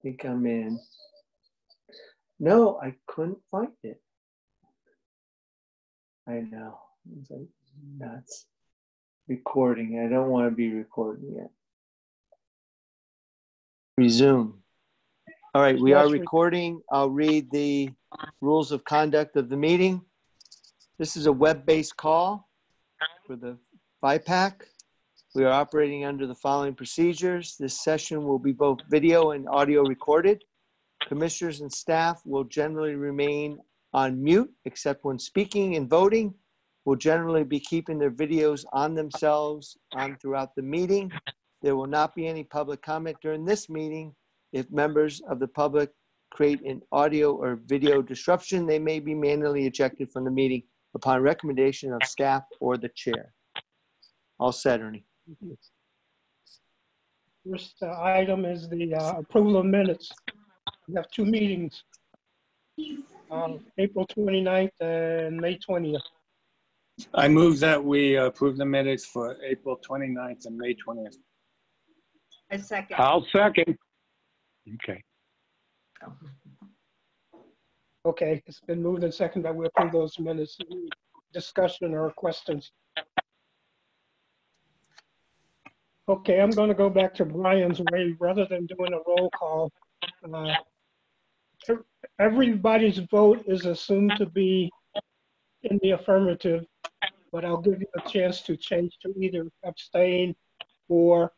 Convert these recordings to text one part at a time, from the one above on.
think I'm in. No, I couldn't find it. I know. It's like nuts. Recording. I don't want to be recording yet. Resume. All right, we are recording. I'll read the rules of conduct of the meeting. This is a web-based call for the BIPAC. We are operating under the following procedures. This session will be both video and audio recorded. Commissioners and staff will generally remain on mute, except when speaking and voting. Will generally be keeping their videos on themselves throughout the meeting. There will not be any public comment during this meeting. If members of the public create an audio or video disruption, they may be manually ejected from the meeting upon recommendation of staff or the chair. All set, Ernie. First item is the approval of minutes. We have two meetings, April 29th and May 20th. I move that we approve the minutes for April 29th and May 20th. I second. I'll second. Okay. Okay, it's been moved and seconded that we approve those minutes. Any discussion or questions? Okay, I'm going to go back to Brian's way rather than doing a roll call. Everybody's vote is assumed to be in the affirmative, but I'll give you a chance to change to either abstain or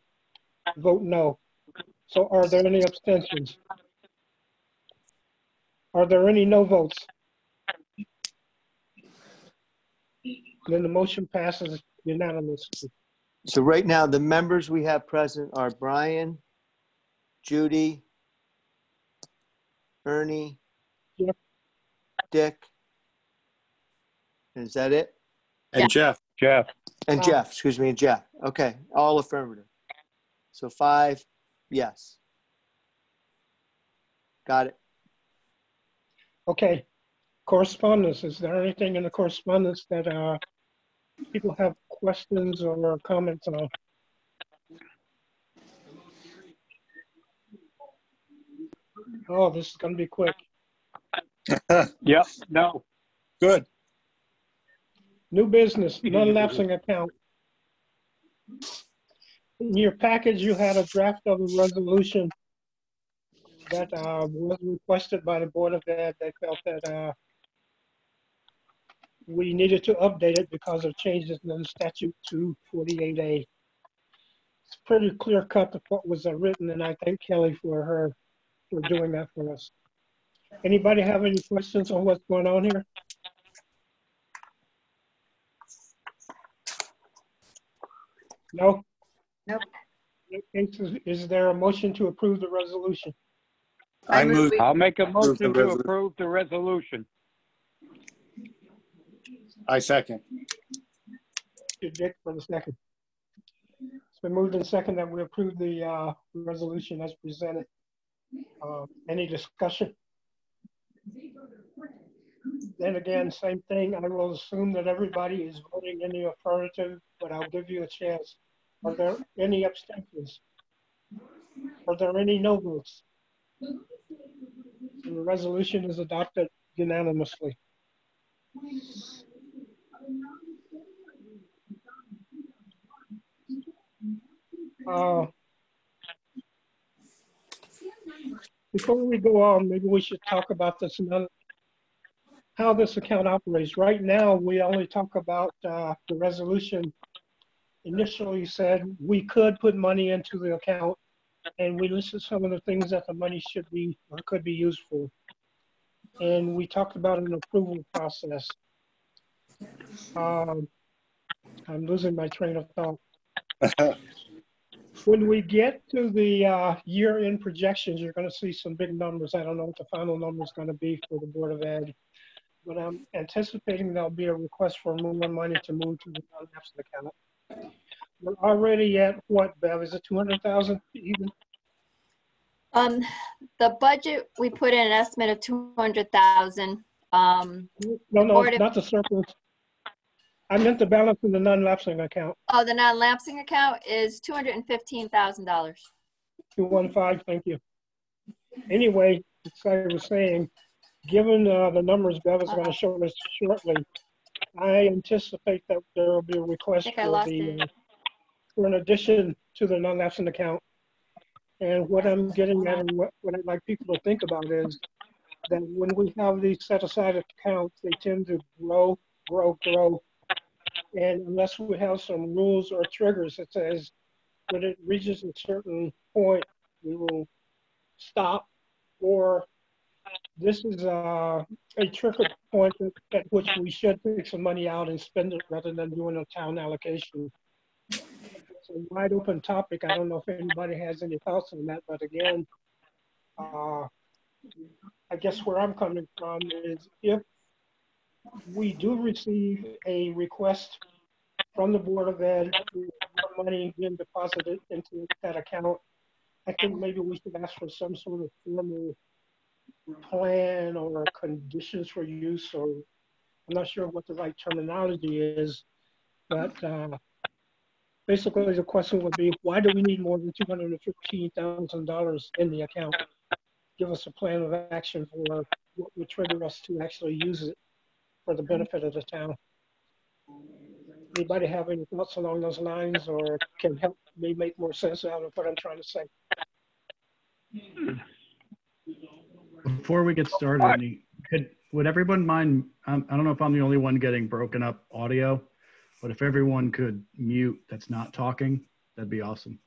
vote no. So are there any abstentions? Are there any no votes? Then the motion passes unanimously. So right now, the members we have present are Brian, Judy, Ernie, Yep. Dick. Is that it? And Jeff. And Jeff, excuse me, and Jeff. Okay, all affirmative. So 5, yes. Got it. Okay, correspondence. Is there anything in the correspondence that people have questions or comments on? Oh, this is going to be quick. Yep, no. Good. New business, non-lapsing account. In your package, you had a draft of a resolution that was requested by the Board of Ed. They felt that we needed to update it because of changes in statute 248A. It's pretty clear cut of what was written, and I thank Kelly for doing that for us. Anybody have any questions on what's going on here? No? Nope. Is there a motion to approve the resolution? I move. I'll make a motion to approve the resolution. I second. Dick for the second. It's been moved and second that we approve the resolution as presented. Any discussion? Then again, same thing. I will assume that everybody is voting in the affirmative, but I'll give you a chance. Are there any abstentions? Are there any no votes? The resolution is adopted unanimously. Before we go on, maybe we should talk about this, how this account operates. Right now, we only talk about the resolution initially said we could put money into the account, and we listed some of the things that the money should be or could be used for. And we talked about an approval process. I'm losing my train of thought. When we get to the year-end projections, you're going to see some big numbers. I don't know what the final number is going to be for the Board of Ed, but I'm anticipating there'll be a request for more money to move to the non-lapsing account. We're already at what, Bev? Is it 200,000 even? The budget, we put in an estimate of 200,000. No, not the surplus. I meant the balance in the non-lapsing account. Oh, the non-lapsing account is $215,000. 215, thank you. Anyway, as I was saying, given the numbers Bev is going to show us shortly, I anticipate that there will be a I request think I lost it. for an addition to the non-lapsing account. And what I'm getting at and what I'd like people to think about is that when we have these set-aside accounts, they tend to grow. And unless we have some rules or triggers that says when it reaches a certain point, we will stop, or this is a trigger point at which we should take some money out and spend it rather than doing a town allocation. It's a wide open topic. I don't know if anybody has any thoughts on that, but again, I guess where I'm coming from is if we do receive a request from the Board of Ed with more money being deposited into that account, I think maybe we should ask for some sort of formal plan or conditions for use, or I'm not sure what the right terminology is, but basically the question would be, why do we need more than $215,000 in the account? Give us a plan of action for what would trigger us to actually use it for the benefit of the town. Anybody have any thoughts along those lines, or can help me make more sense out of what I'm trying to say? Before we get started, Ernie, would everyone mind, I don't know if I'm the only one getting broken up audio, but if everyone could mute that's not talking, that'd be awesome.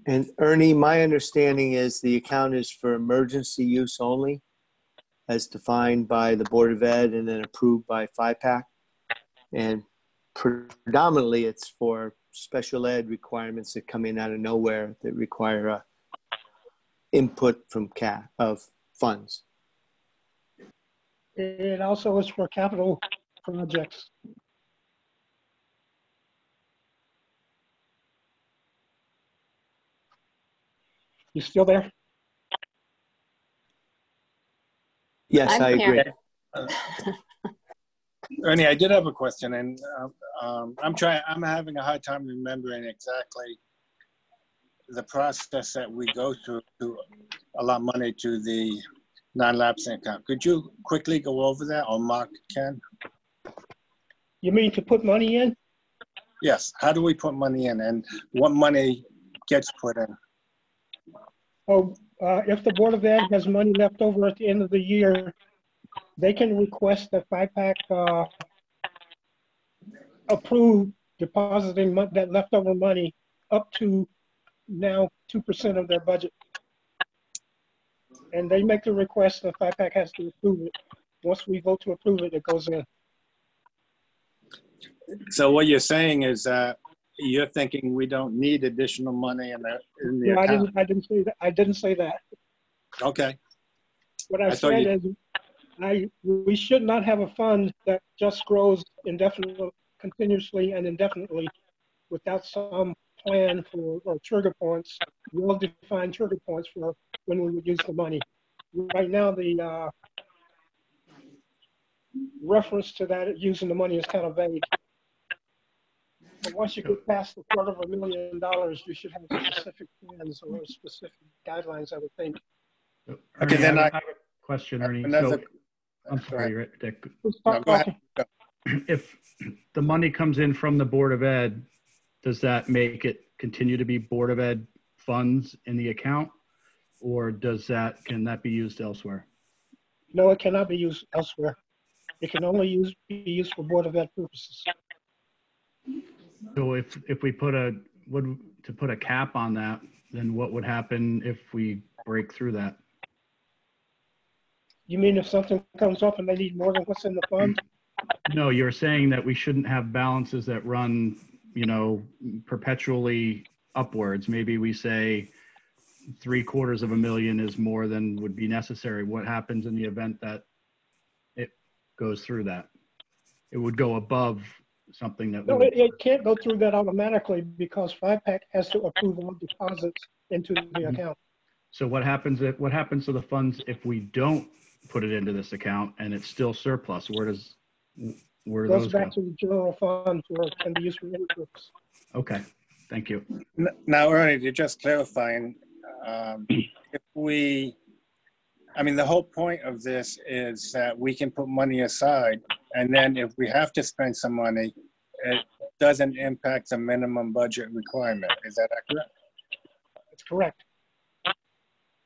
And Ernie, my understanding is the account is for emergency use only, as defined by the Board of Ed and then approved by FIPAC. And predominantly it's for special ed requirements that come in out of nowhere that require a input from of funds. It also is for capital projects. You still there? Yes, I'm I agree. here. Ernie, I did have a question, and I'm having a hard time remembering exactly the process that we go through to allot money to the non-lapsing account. Could you quickly go over that, or Mark can? You mean to put money in? Yes. How do we put money in, and what money gets put in? Oh, if the Board of Ed has money left over at the end of the year, they can request that FIPAC approve depositing that leftover money up to now 2% of their budget. And they make the request, and FIPAC has to approve it. Once we vote to approve it, it goes in. So what you're saying is that you're thinking we don't need additional money in the No, account. I didn't say that. I didn't say that. Okay. What I said is we should not have a fund that just grows indefinitely, continuously and indefinitely without some plan for, or trigger points, well-defined trigger points for when we would use the money. Right now, the reference to that using the money is kind of vague. But once you get past the $250,000, you should have specific plans or specific guidelines, I would think. So, Okay, Ernie, then I have a question, Ernie. So, I'm sorry, Dick. No, go ahead. If the money comes in from the Board of Ed, does that make it continue to be Board of Ed funds in the account? Or can that be used elsewhere? No, it cannot be used elsewhere. It can only be used for Board of Ed purposes. So if we put a cap on that, then what would happen if we break through that? You mean if something comes up and they need more than what's in the fund? No, you're saying that we shouldn't have balances that run, perpetually upwards. Maybe we say $750,000 is more than would be necessary. What happens in the event that it goes through that? It would go above something that. No, it can't go through that automatically because FIPAC has to approve all deposits into the account. So what happens to the funds if we don't put it into this account and it's still surplus? Where do those go? Goes back to the general fund where it can be used for any purpose. Okay, thank you. Now, Ernie, to just clarifying, if the whole point of this is that we can put money aside, and then if we have to spend some money, it doesn't impact the minimum budget requirement. Is that accurate? That's correct.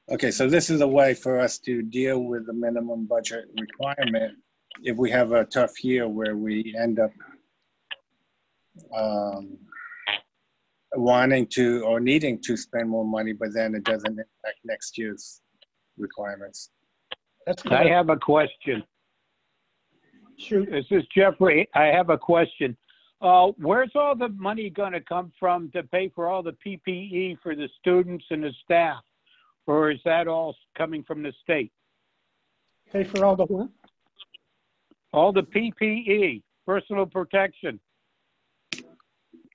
Okay, so this is a way for us to deal with the minimum budget requirement if we have a tough year where we end up wanting to or needing to spend more money, but then it doesn't impact next year's requirements. That's I correct. have a question. Shoot. This is Jeffrey. I have a question. Where's all the money going to come from to pay for all the PPE for the students and the staff? Or is that all coming from the state? Pay for all the what? All the PPE, personal protection,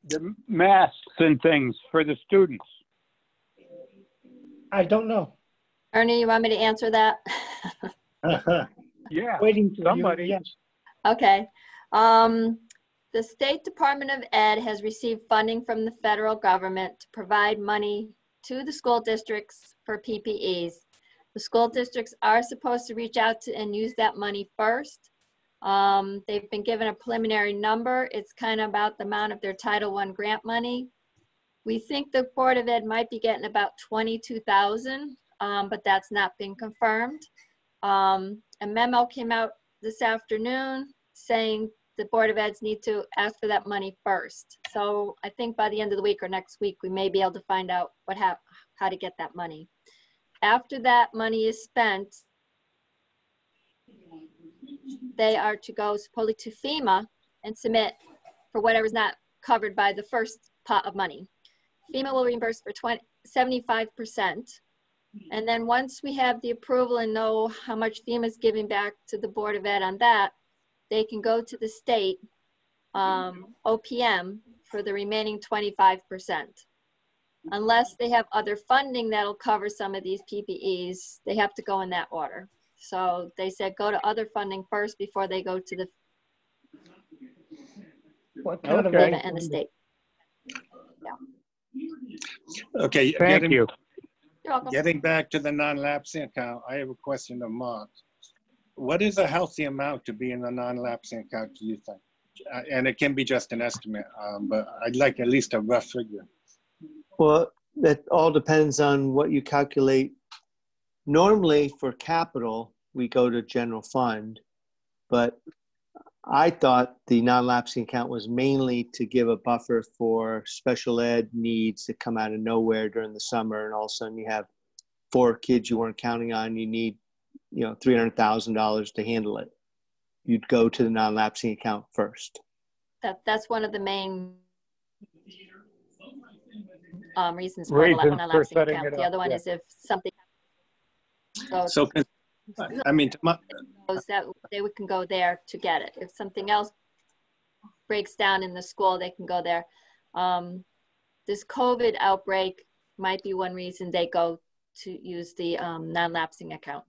the masks and things for the students. I don't know. Ernie, you want me to answer that? Yeah, Waiting for somebody. you. Yes. Okay. The State Department of Ed has received funding from the federal government to provide money to the school districts for PPEs. The school districts are supposed to reach out to and use that money first. They've been given a preliminary number. It's kind of about the amount of their Title I grant money. We think the Board of Ed might be getting about $22,000, but that's not been confirmed. A memo came out this afternoon saying the Board of Eds need to ask for that money first. So I think by the end of the week or next week, we may be able to find out how to get that money. After that money is spent, they are to go supposedly to FEMA and submit for whatever's not covered by the first pot of money. FEMA will reimburse for 75%. And then once we have the approval and know how much FEMA is giving back to the Board of Ed on that, they can go to the state OPM for the remaining 25%. Unless they have other funding that'll cover some of these PPEs, they have to go in that order. So they said go to other funding first before they go to the What kind of Okay. FEMA and the state. Okay, Thank you. You're welcome. getting back to the non-lapsing account, I have a question of Mark. What is a healthy amount to be in the non-lapsing account, do you think? And it can be just an estimate, but I'd like at least a rough figure. Well, that all depends on what you calculate. Normally for capital, we go to general fund, but I thought the non-lapsing account was mainly to give a buffer for special ed needs that come out of nowhere during the summer, and all of a sudden you have 4 kids you weren't counting on, you need, $300,000 to handle it. You'd go to the non-lapsing account first. That's one of the main reasons for the Reasons for non-lapsing setting account. it The up, other one yeah. is if something goes, So, I mean, that they can go there to get it. If something else breaks down in the school, they can go there. This COVID outbreak might be one reason they go to use the non-lapsing account.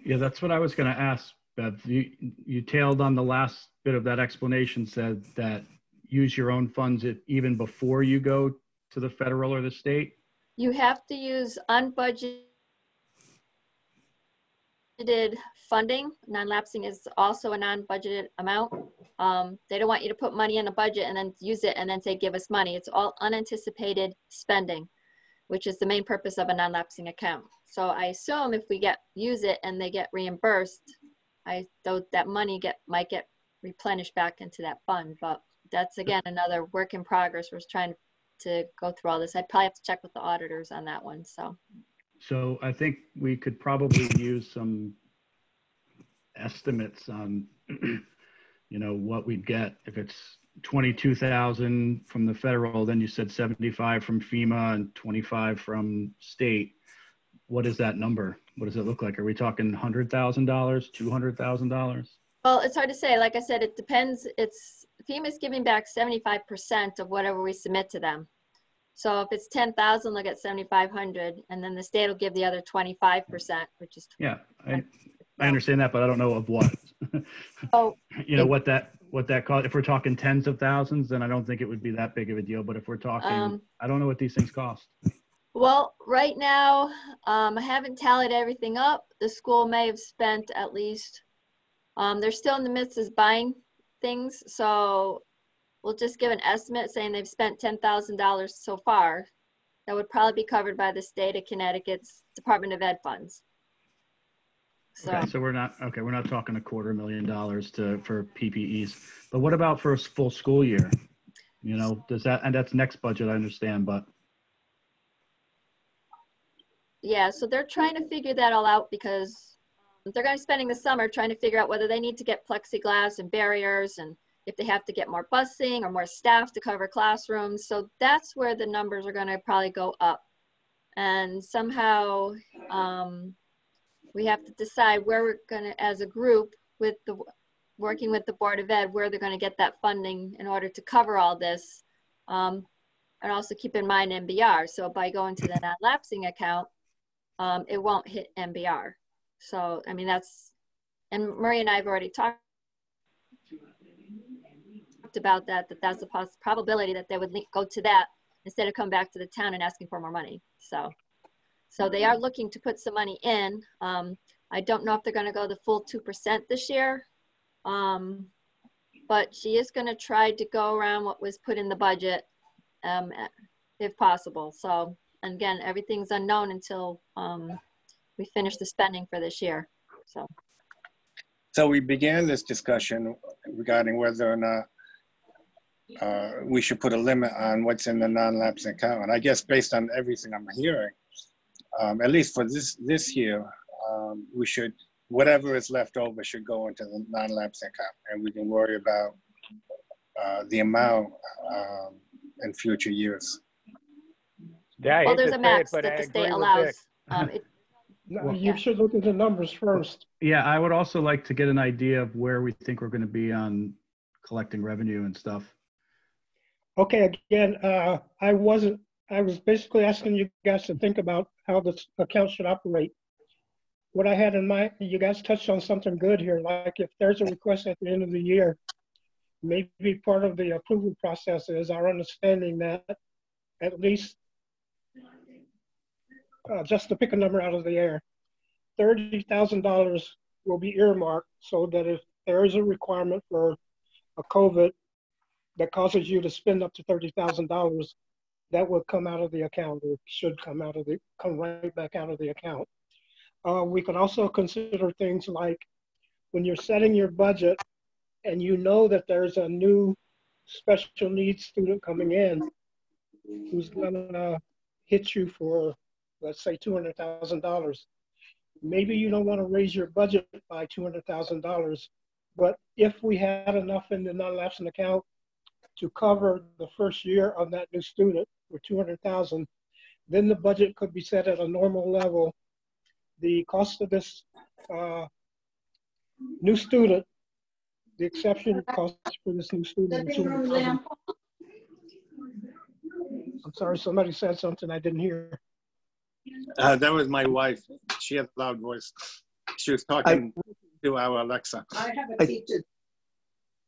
Yeah, that's what I was going to ask, Bev. You tailed on the last bit of that explanation, said that use your own funds even before you go to the federal or the state? You have to use unbudgeted funding. Non-lapsing is also a non-budgeted amount. They don't want you to put money in a budget and then use it and then say, give us money. It's all unanticipated spending, which is the main purpose of a non-lapsing account. So I assume if we use it and they get reimbursed, that money might get replenished back into that fund. But that's, again, another work in progress. We're trying to go through all this. I'd probably have to check with the auditors on that one. So I think we could probably use some estimates on, what we'd get if it's 22,000 from the federal, then you said 75 from FEMA and 25 from state. What is that number? What does it look like? Are we talking $100,000, $200,000? Well, it's hard to say. Like I said, it depends. FEMA's giving back 75% of whatever we submit to them. So if it's 10,000, they'll get 7,500, and then the state will give the other 25%, which is. Yeah, I understand that, but I don't know of what. Oh, what what that cost? If we're talking tens of thousands, then I don't think it would be that big of a deal. But if we're talking, I don't know what these things cost. Well, right now, I haven't tallied everything up. The school may have spent at least, they're still in the midst of buying things. So we'll just give an estimate saying they've spent $10,000 so far. That would probably be covered by the state of Connecticut's Department of Ed funds. So, okay, so we're not talking $250,000 for PPEs. But what about for a full school year? You know, does that, and that's next budget, I understand, but. Yeah, so they're trying to figure that all out because they're going to be spending the summer trying to figure out whether they need to get plexiglass and barriers and if they have to get more busing or more staff to cover classrooms. So that's where the numbers are going to probably go up. And somehow we have to decide where we're going to, as a group, working with the Board of Ed, where they're going to get that funding in order to cover all this. And also keep in mind MBR. So by going to the non-lapsing account, it won't hit MBR. So, I mean, and Maria and I have already talked about that's a probability that they would go to that instead of come back to the town and asking for more money. So they are looking to put some money in. I don't know if they're going to go the full 2% this year, but she is going to try to go around what was put in the budget if possible. So, and again, everything's unknown until we finish the spending for this year. So we began this discussion regarding whether or not we should put a limit on what's in the non-lapsing account. And I guess based on everything I'm hearing, at least for this year, we should, whatever is left over should go into the non-lapsing account, and we can worry about the amount in future years. Yeah, well, there's a max that the state allows. You should look at the numbers first. Yeah, I would also like to get an idea of where we think we're going to be on collecting revenue and stuff. Okay, again, I was basically asking you guys to think about how this account should operate. What I had in mind, you guys touched on something good here, like if there's a request at the end of the year, maybe part of the approval process is our understanding that at least, just to pick a number out of the air, $30,000 will be earmarked so that if there is a requirement for a COVID that causes you to spend up to $30,000, that would come out of the account, or should come right back out of the account. We could also consider things like when you're setting your budget and you know that there's a new special needs student coming in who's gonna hit you for, let's say, $200,000. Maybe you don't want to raise your budget by $200,000, but if we had enough in the non-lapsing account to cover the first year of that new student for $200,000, then the budget could be set at a normal level. The cost of this new student, the exception cost for this new student is $200,000. I'm sorry, somebody said something I didn't hear. That was my wife. She had a loud voice. She was talking to our Alexa.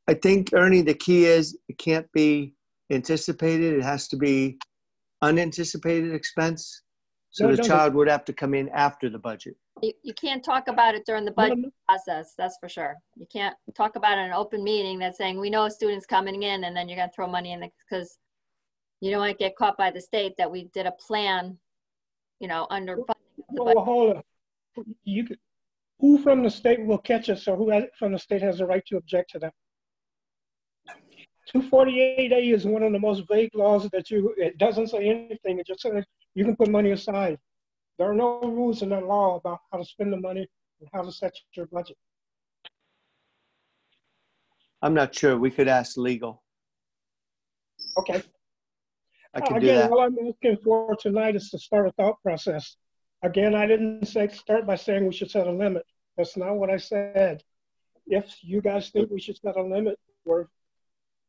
I think, Ernie, the key is it can't be anticipated. It has to be unanticipated expense. So the child would have to come in after the budget. You can't talk about it during the budget process, that's for sure. You can't talk about it in an open meeting that's saying, we know a student's coming in, and then you're going to throw money in because you don't want to get caught by the state that we did a plan, you know, under funding. Well, hold on. Who from the state will catch us, or who from the state has the right to object to that? 248A is one of the most vague laws that it doesn't say anything. It just says you can put money aside. There are no rules in that law about how to spend the money and how to set your budget. I'm not sure. We could ask legal. Okay. I can do that. Again, all I'm asking for tonight is to start a thought process. Again, I didn't start by saying we should set a limit. That's not what I said. If you guys think we should set a limit, or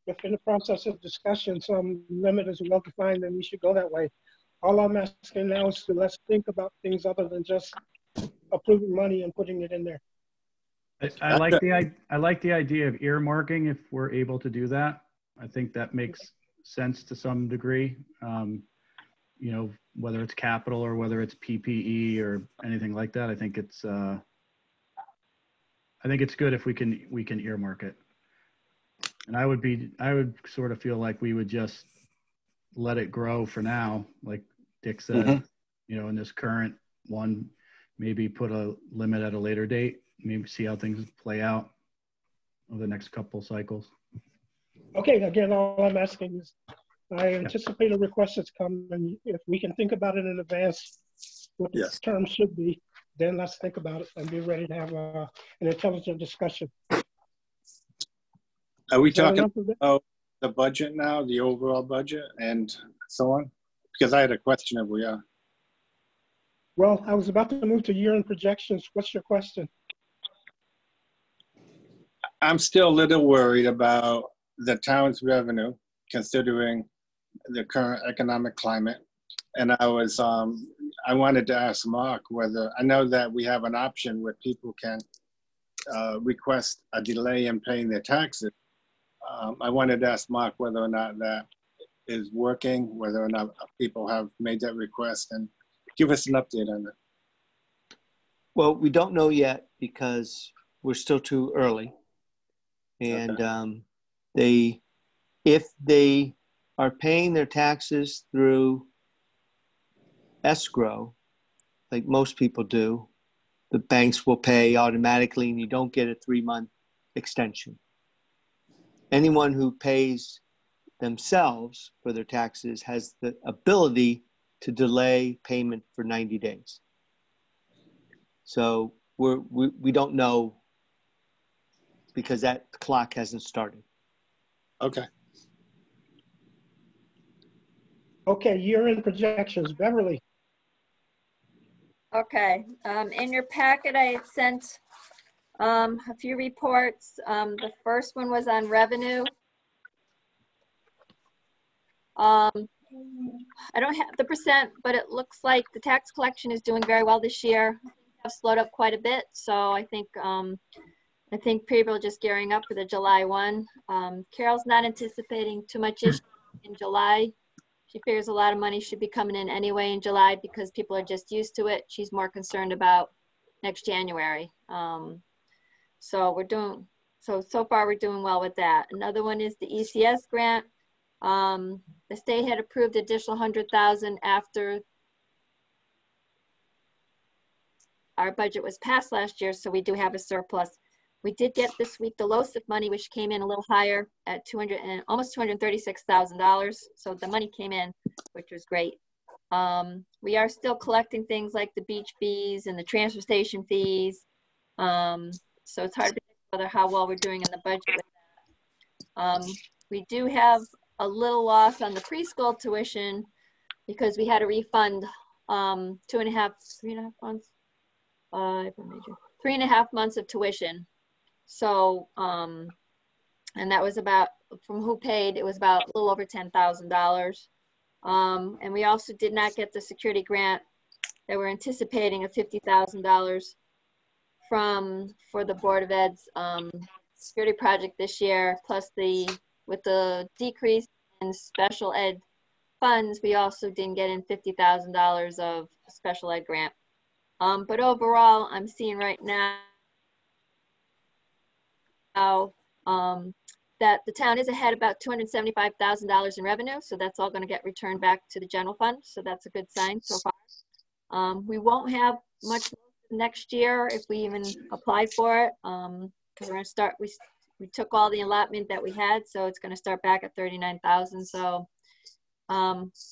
if in the process of discussion some limit is well defined, then we should go that way. All I'm asking now is to let's think about things other than just approving money and putting it in there. I like the idea of earmarking if we're able to do that. I think that makes sense to some degree. You know, whether it's capital or whether it's PPE or anything like that. I think it's good if we can earmark it. And I would sort of feel like we would just let it grow for now, like Dick said, you know, in this current one, maybe put a limit at a later date, maybe see how things play out over the next couple cycles. Okay, again, all I'm asking is, I anticipate a request that's coming, and if we can think about it in advance, what the terms should be, then let's think about it and be ready to have an intelligent discussion. Are we talking about the budget now, the overall budget and so on? Because I had a question if we are. Well, I was about to move to year-end projections. What's your question? I'm still a little worried about the town's revenue, considering the current economic climate. And I wanted to ask Mark whether, I know that we have an option where people can request a delay in paying their taxes. I wanted to ask Mark whether or not that is working, whether or not people have made that request, and give us an update on that. Well, we don't know yet because we're still too early. And Okay. if they are paying their taxes through escrow, like most people do, the banks will pay automatically and you don't get a 3-month extension. Anyone who pays themselves for their taxes has the ability to delay payment for 90 days. So we don't know because that clock hasn't started. Okay. Okay, year-end projections. Beverly. Okay, in your packet, I had sent a few reports. The first one was on revenue. I don't have the percent, but it looks like the tax collection is doing very well this year. Have slowed up quite a bit, so I think people are just gearing up for the July 1. Carol's not anticipating too much issue in July. She figures a lot of money should be coming in anyway in July because people are just used to it. She's more concerned about next January. So far we're doing well with that. Another one is the ECS grant. The state had approved additional $100,000 after our budget was passed last year, so we do have a surplus. We did get this week the LOSIF money, which came in a little higher at almost $236,000. So the money came in, which was great. We are still collecting things like the beach fees and the transfer station fees. So it's hard to predict how well we're doing in the budget with that. We do have a little loss on the preschool tuition because we had to refund 3.5 months of tuition. So, and that was about, from who paid, it was about a little over $10,000. And we also did not get the security grant that we're anticipating of $50,000 for the Board of Ed's security project this year, plus with the decrease in special ed funds, we also didn't get in $50,000 of special ed grant. But overall, I'm seeing right now that the town is ahead about $275,000 in revenue, so that's all going to get returned back to the general fund. So that's a good sign so far. We won't have much next year if we even apply for it, because we're going to start. We took all the allotment that we had, so it's going to start back at $39,000. So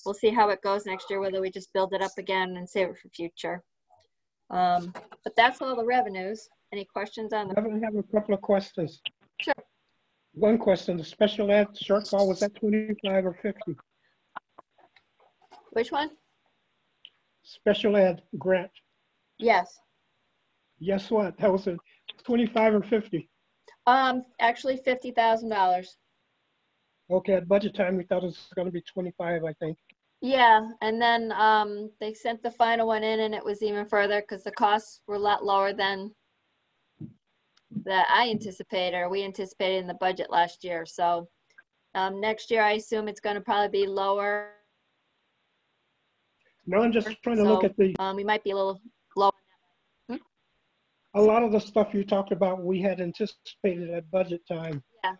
we'll see how it goes next year, whether we just build it up again and save it for future. But that's all the revenues. Any questions on the? I have a couple of questions. Sure. One question: the special ed shortfall, was that 25 or 50? Which one? Special ed grant. Yes. Guess what? That was a 25 or 50. Actually $50,000. Okay, at budget time we thought it was going to be 25, I think. Yeah, and then they sent the final one in, and it was even further because the costs were a lot lower than that I anticipated, or we anticipated in the budget last year. So next year, I assume it's going to probably be lower. No, I'm just trying to look at the, we might be a little low. a lot of the stuff you talked about, we had anticipated at budget time. Yeah.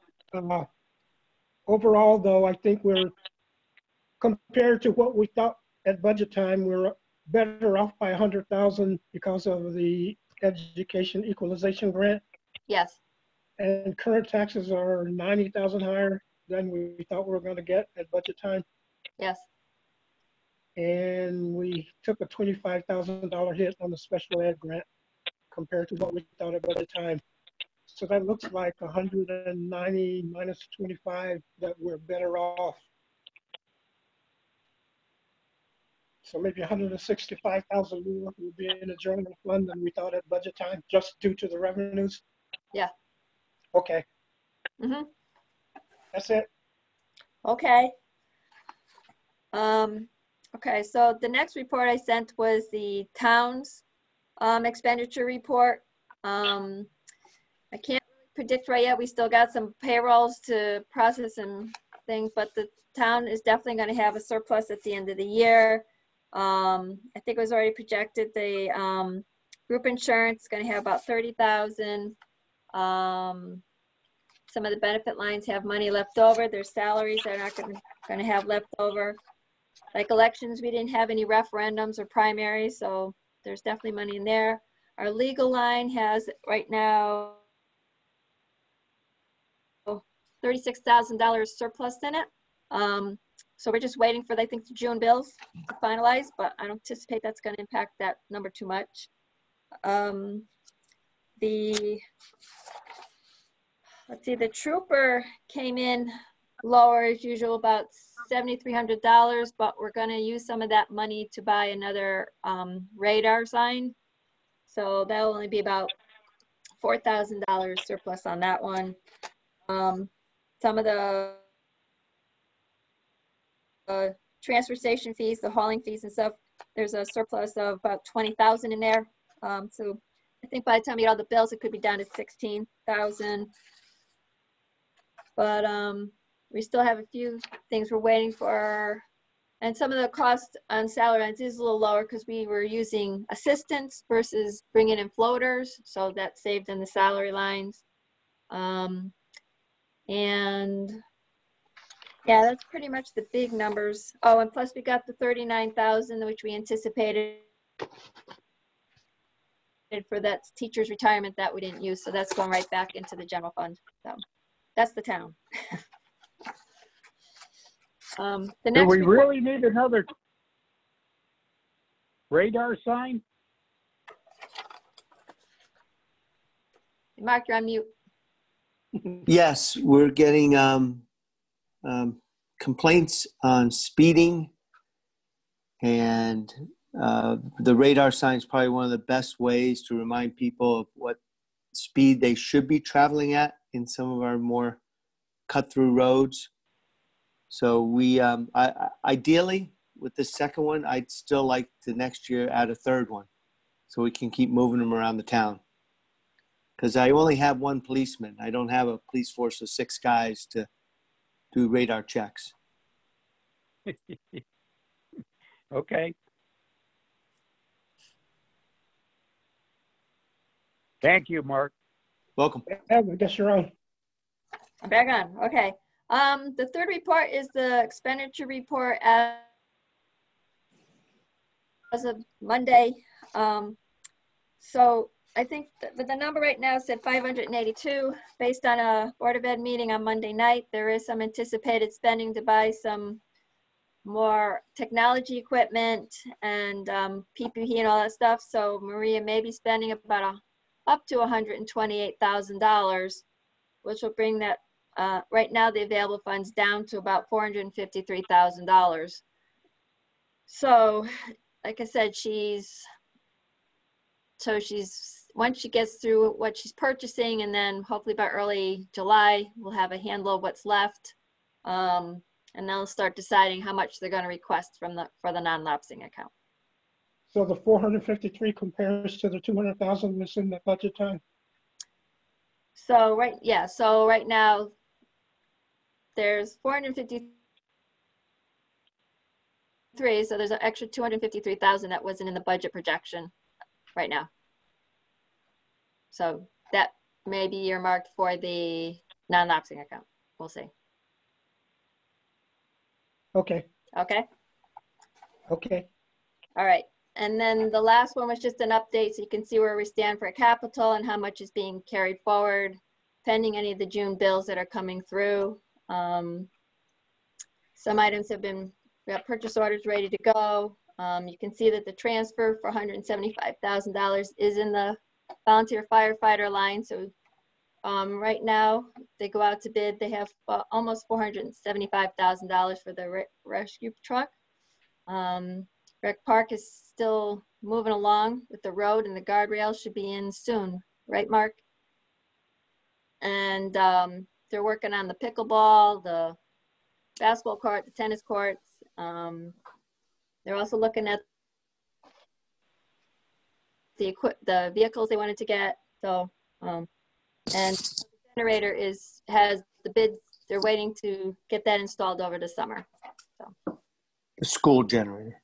Overall, though, I think we're, compared to what we thought at budget time, we're better off by 100,000 because of the education equalization grant. Yes. And current taxes are 90,000 higher than we thought we were going to get at budget time. Yes. And we took a $25,000 hit on the special ed grant compared to what we thought at budget time. So that looks like 190 minus 25 that we're better off. So maybe 165,000 more will be in the general fund than we thought at budget time, just due to the revenues. Yeah. Okay. Mm-hmm. That's it. Okay. Okay, so the next report I sent was the town's expenditure report. I can't really predict right yet. We still got some payrolls to process and things, but the town is definitely going to have a surplus at the end of the year. I think it was already projected. The group insurance is going to have about 30,000. Some of the benefit lines have money left over. Their salaries are not going to have left over. Like elections, we didn't have any referendums or primaries, so there's definitely money in there. Our legal line has right now $36,000 surplus in it. So we're just waiting for, I think, the June bills to finalize, but I don't anticipate that's going to impact that number too much. Let's see, the trooper came in lower as usual, about $7,300, but we're going to use some of that money to buy another radar sign. So that'll only be about $4,000 surplus on that one. Some of the transfer station fees, the hauling fees and stuff, there's a surplus of about 20,000 in there. So I think by the time you get all the bills, it could be down to 16,000. But we still have a few things we're waiting for. And some of the cost on salary lines is a little lower because we were using assistants versus bringing in floaters. So that saved in the salary lines. And yeah, that's pretty much the big numbers. Oh, and plus we got the 39,000, which we anticipated for that teacher's retirement that we didn't use. So that's going right back into the general fund. So that's the town. The Do next we report, really need another radar sign? Mark, you're on mute. Yes, we're getting complaints on speeding, and the radar sign is probably one of the best ways to remind people of what speed they should be traveling at in some of our more cut-through roads. So we, ideally, with the second one, I'd still like to next year add a third one so we can keep moving them around the town. Because I only have one policeman. I don't have a police force of 6 guys to do radar checks. Okay. Thank you, Mark. Welcome. I guess you're on. I'm back on. Okay. The third report is the expenditure report as of Monday. So I think the number right now said 582 based on a Board of Ed meeting on Monday night. There is some anticipated spending to buy some more technology equipment and PPE and all that stuff. So Maria may be spending about up to $128,000, which will bring that right now the available funds down to about $453,000. So like I said, once she gets through what she's purchasing, and then hopefully by early July, we'll have a handle of what's left. And they'll start deciding how much they're going to request for the non-lapsing account. So the 453 compares to the 200,000 that's in the budget time. So right now there's 453, so there's an extra 253,000 that wasn't in the budget projection right now. So that may be earmarked for the non-lapsing account. We'll see. Okay, Okay. okay. All right. And then the last one was just an update so you can see where we stand for capital and how much is being carried forward, pending any of the June bills that are coming through. Some items have been, we have purchase orders ready to go. You can see that the transfer for $175,000 is in the volunteer firefighter line. So right now they go out to bid, they have almost $475,000 for the rescue truck. Rec Park is still moving along with the road, and the guardrails should be in soon, right, Mark? And they're working on the pickleball, the basketball court, the tennis courts. They're also looking at the vehicles they wanted to get. So, and the generator has the bids. They're waiting to get that installed over the summer. So. The school generator.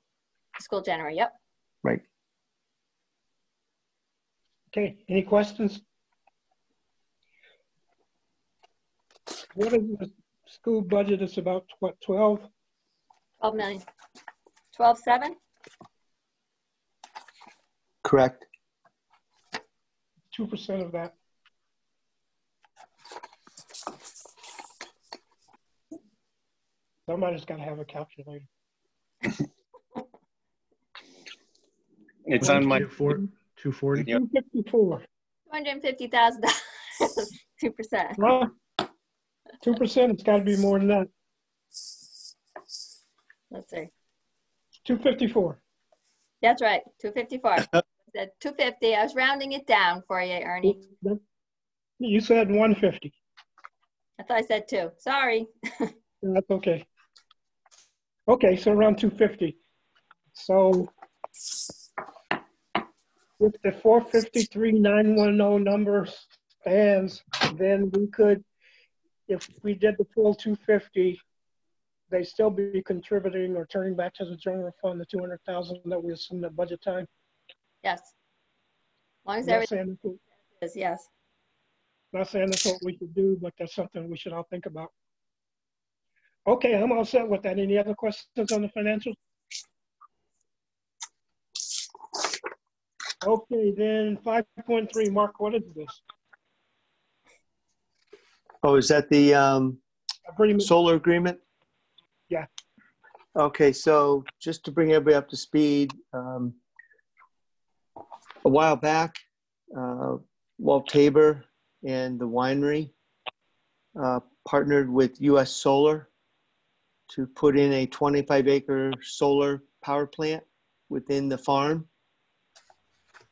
School generator, yep. Right. Okay, any questions? What is the school budget? It's about what, 12? 12 million. 12.7? Correct. 2% of that. Somebody's got to have a calculator. It's on my 240. 254. $250,000. 2%. Well, 2%, it's got to be more than that. Let's see. 254. That's right, 254. Said 250. I was rounding it down for you, Ernie. You said 150. I thought I said 2. Sorry. That's okay. Okay, so around 250. So if the 453,910 number stands, then we could, if we did the full 250, they still be contributing or turning back to the general fund the 200,000 that we assumed at budget time. Yes. As long as Not everything saying, is, yes. not saying that's what we should do, but that's something we should all think about. Okay, I'm all set with that. Any other questions on the financials? Okay, then 5.3, Mark, what is this? Oh, is that the Agreement. solar agreement? Yeah. Okay, so just to bring everybody up to speed, a while back, Walt Tabor and the winery partnered with US Solar to put in a 25-acre solar power plant within the farm.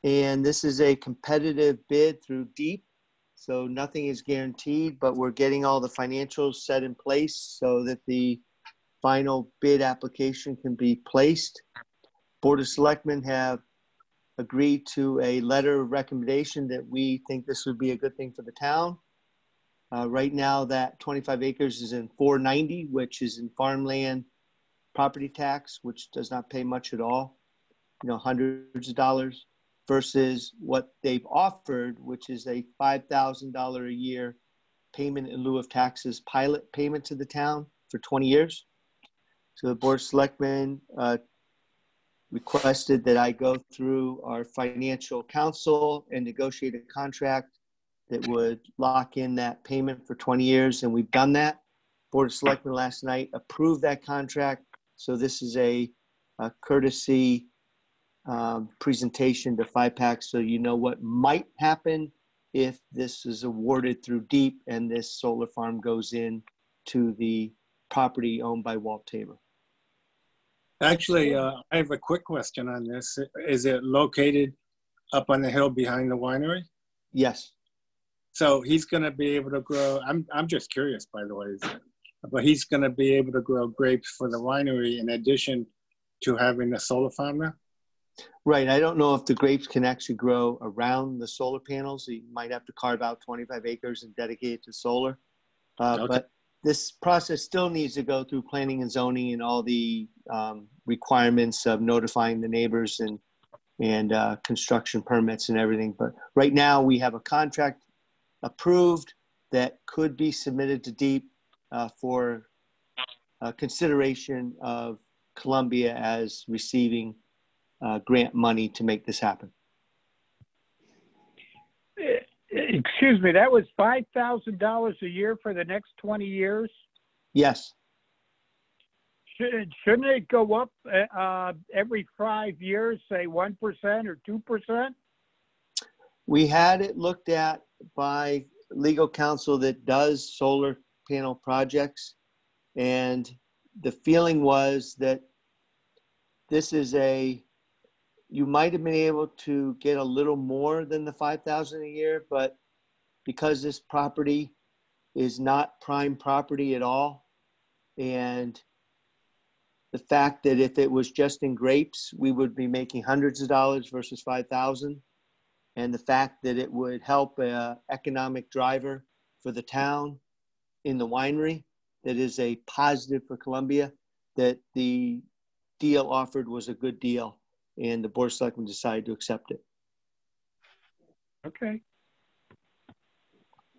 And this is a competitive bid through DEEP. So nothing is guaranteed, but we're getting all the financials set in place so that the final bid application can be placed. Board of Selectmen have agreed to a letter of recommendation that we think this would be a good thing for the town. Right now, that 25 acres is in 490, which is in farmland property tax, which does not pay much at all, hundreds of dollars, versus what they've offered, which is a $5,000 a year payment in lieu of taxes pilot payment to the town for 20 years. So the Board of Selectmen requested that I go through our financial counsel and negotiate a contract that would lock in that payment for 20 years, and we've done that. Board of Selectmen last night approved that contract, so this is a courtesy presentation to FIPAC, so you know what might happen if this is awarded through DEEP and this solar farm goes in to the property owned by Walt Tabor. Actually, I have a quick question on this. Is it located up on the hill behind the winery? Yes. So he's going to be able to grow, I'm just curious, by the way, but he's going to be able to grow grapes for the winery in addition to having the solar farm there? Right. I don't know if the grapes can actually grow around the solar panels. You might have to carve out 25 acres and dedicate it to solar. Okay. But this process still needs to go through planning and zoning and all the requirements of notifying the neighbors and construction permits and everything. But right now we have a contract approved that could be submitted to DEEP for consideration of Columbia as receiving grant money to make this happen. Excuse me, that was $5,000 a year for the next 20 years? Yes. Shouldn't it go up every 5 years, say 1% or 2%? We had it looked at by legal counsel that does solar panel projects, and the feeling was that this is you might have been able to get a little more than the 5,000 a year, but because this property is not prime property at all, and the fact that if it was just in grapes, we would be making hundreds of dollars versus 5,000, and the fact that it would help an economic driver for the town in the winery, that is a positive for Columbia, that the deal offered was a good deal, and the Board of Selectmen decided to accept it. Okay.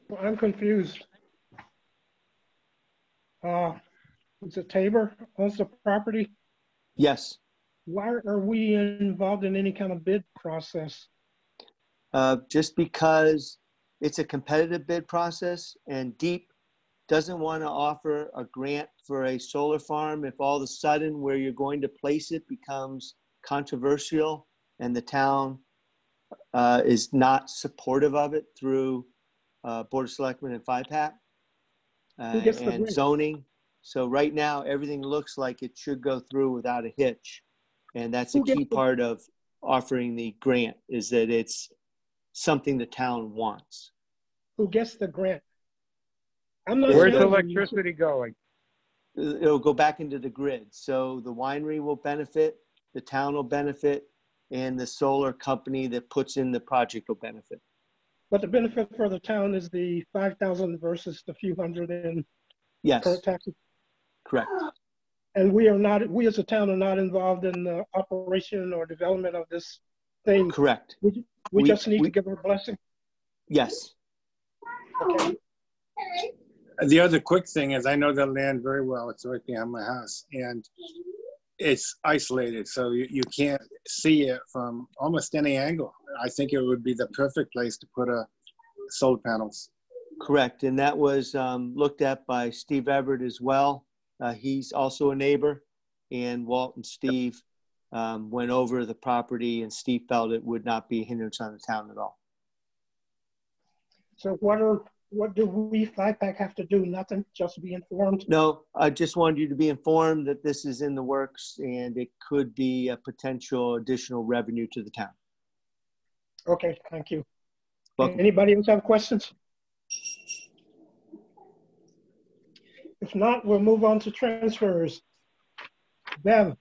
Well, I'm confused. Is it Tabor owns the property? Yes. Why are we involved in any kind of bid process? Just because it's a competitive bid process, and DEEP doesn't want to offer a grant for a solar farm if all of a sudden where you're going to place it becomes controversial and the town is not supportive of it through Board of Selectmen and FIPAC and zoning. So right now, everything looks like it should go through without a hitch. And that's a key part of offering the grant, is that it's something the town wants. Who gets the grant? I'm not Where's sure. electricity going? It'll go back into the grid. So the winery will benefit, the town will benefit, and the solar company that puts in the project will benefit. But the benefit for the town is the 5,000 versus the few hundred in Yes, current taxes. correct. And we as a town are not involved in the operation or development of this thing. Correct. We just need to give our blessing. Yes. Okay. The other quick thing is I know the land very well. It's right behind my house, and it's isolated, so you can't see it from almost any angle. I think it would be the perfect place to put solar panels. Correct, and that was looked at by Steve Everett as well. He's also a neighbor, and Walt and Steve went over the property, and Steve felt it would not be a hindrance on the town at all. So what do we FIPAC have to do? Nothing, just be informed? No, I just wanted you to be informed that this is in the works and it could be a potential additional revenue to the town. Okay, thank you. Welcome. Anybody else have questions? If not, we'll move on to transfers. Bev.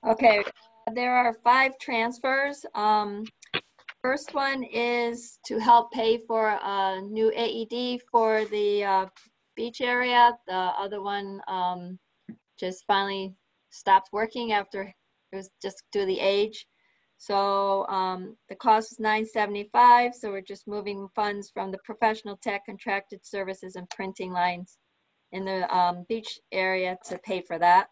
Okay, there are 5 transfers. First one is to help pay for a new AED for the beach area. The other one just finally stopped working after it was just due to the age. So the cost is $975. So we're just moving funds from the professional tech, contracted services, and printing lines in the beach area to pay for that.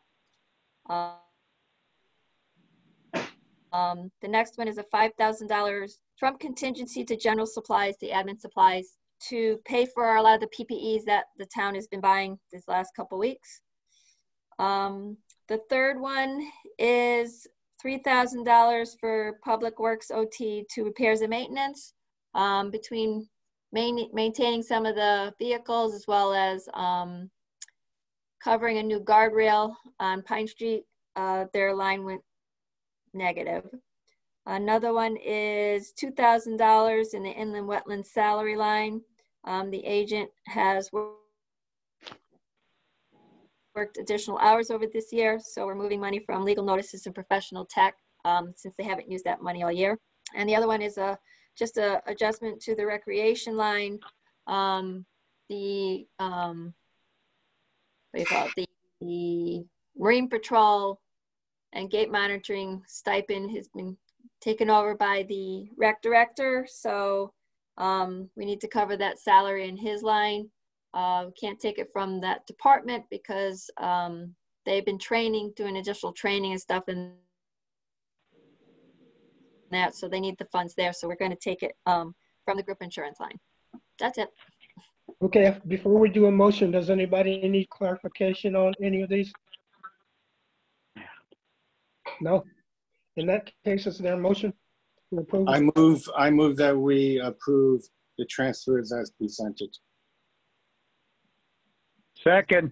The next one is a $5,000 from contingency to general supplies, the admin supplies, to pay for a lot of the PPEs that the town has been buying this last couple weeks. The third one is $3,000 for Public Works OT to repairs and maintenance, between maintaining some of the vehicles as well as covering a new guardrail on Pine Street. Their line went negative. Another one is $2,000 in the inland wetland salary line. The agent has worked additional hours over this year, so we're moving money from legal notices and professional tech since they haven't used that money all year. And the other one is just a adjustment to the recreation line. The what do you call it? The Marine Patrol and gate monitoring stipend has been taken over by the rec director, so we need to cover that salary in his line. Can't take it from that department because they've been training, doing additional training and stuff and that, so they need the funds there. So we're going to take it from the group insurance line. That's it. Okay, before we do a motion, does anybody need clarification on any of these? No? In that case, is there a motion to approve? I move that we approve the transfers as presented. Second.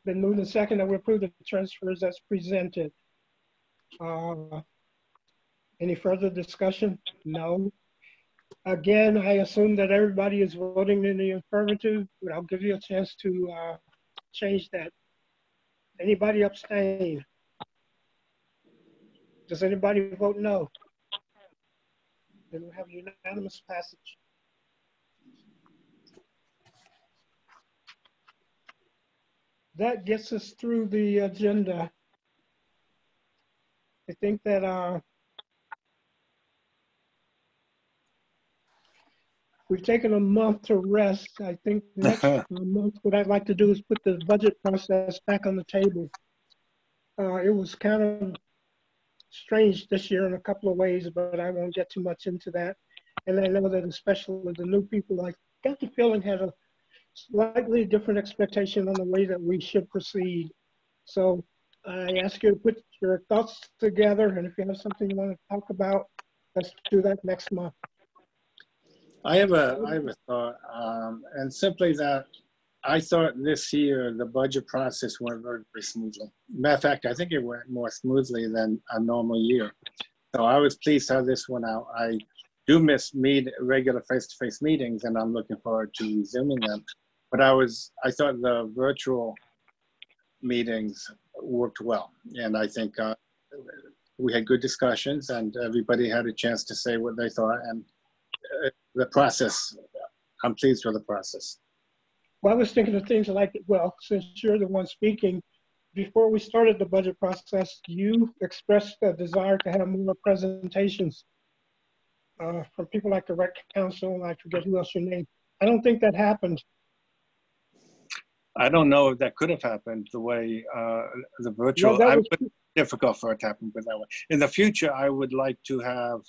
Been moved and second that we approve the transfers as presented. Any further discussion? No. Again, I assume that everybody is voting in the affirmative, but I'll give you a chance to change that. Anybody abstain? Does anybody vote no? Then we have unanimous passage. That gets us through the agenda. I think that we've taken a month to rest. I think next month, what I'd like to do is put the budget process back on the table. It was kind of strange this year in a couple of ways, but I won't get too much into that. And I know that especially the new people, I got the feeling had a slightly different expectation on the way that we should proceed. So I ask you to put your thoughts together, and if you have something you want to talk about, let's do that next month. I have a thought, and simply that I thought this year the budget process went very, very smoothly. Matter of fact, I think it went more smoothly than a normal year. So I was pleased how this went out. I do miss regular face-to-face meetings, and I'm looking forward to resuming them. But I thought the virtual meetings worked well, and I think we had good discussions, and everybody had a chance to say what they thought. And the process, I'm pleased with the process. Well, I was thinking of things like, well, since you're the one speaking, before we started the budget process, you expressed a desire to have more presentations from people like the Rec Council, I forget who else you named. I don't think that happened. I don't know if that could have happened the way the virtual, yeah, difficult for it to happen, but that way. In the future, I would like to have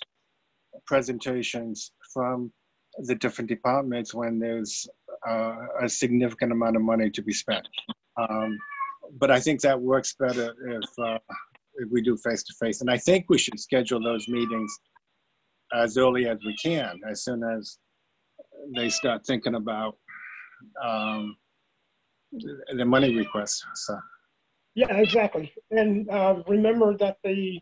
presentations from the different departments when there's a significant amount of money to be spent. But I think that works better if we do face-to-face. And I think we should schedule those meetings as early as we can, as soon as they start thinking about the money requests. So. Yeah, exactly. And remember that the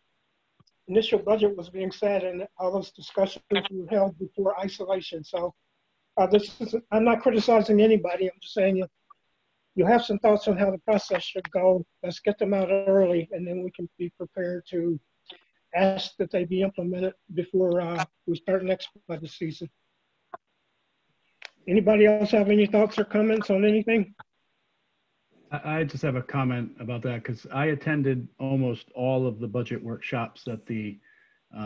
initial budget was being set and all those discussions were held before isolation. So I'm not criticizing anybody. I'm just saying you have some thoughts on how the process should go. Let's get them out early, and then we can be prepared to ask that they be implemented before we start next budget season. Anybody else have any thoughts or comments on anything? I just have a comment about that because I attended almost all of the budget workshops that the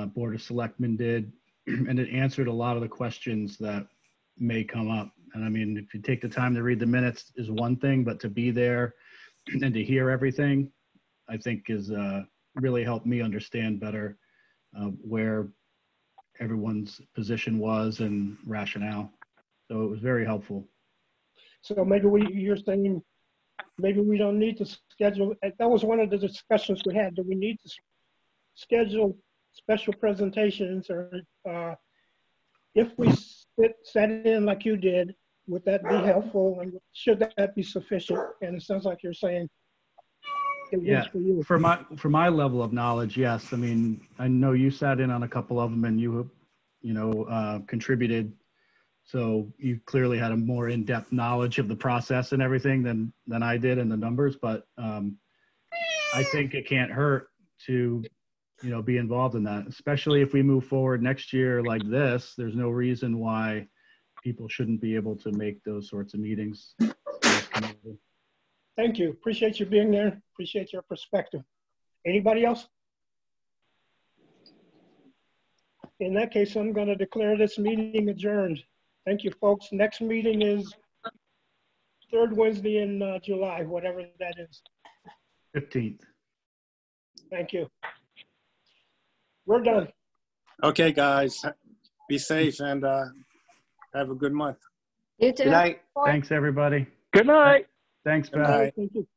Board of Selectmen did, and it answered a lot of the questions that may come up. And I mean, if you take the time to read the minutes is one thing, but to be there and to hear everything, I think is really helped me understand better where everyone's position was and rationale. So it was very helpful. So maybe you're saying, maybe we don't need to schedule, that was one of the discussions we had. Do we need to schedule special presentations, or if we sat in like you did, would that be helpful, and should that be sufficient? And it sounds like you're saying it yeah, for you. For my level of knowledge, yes. I mean, I know you sat in on a couple of them and you contributed So you clearly had a more in-depth knowledge of the process and everything than I did and the numbers, but I think it can't hurt to, be involved in that, especially if we move forward next year like this. There's no reason why people shouldn't be able to make those sorts of meetings. Thank you. Appreciate you being there. Appreciate your perspective. Anybody else? In that case, I'm going to declare this meeting adjourned. Thank you, folks. Next meeting is third Wednesday in July, whatever that is. 15th. Thank you. We're done. Okay, guys, be safe and have a good month. You too. Good night. Thanks, everybody. Good night. Thanks, Good Beth. night. Thank you.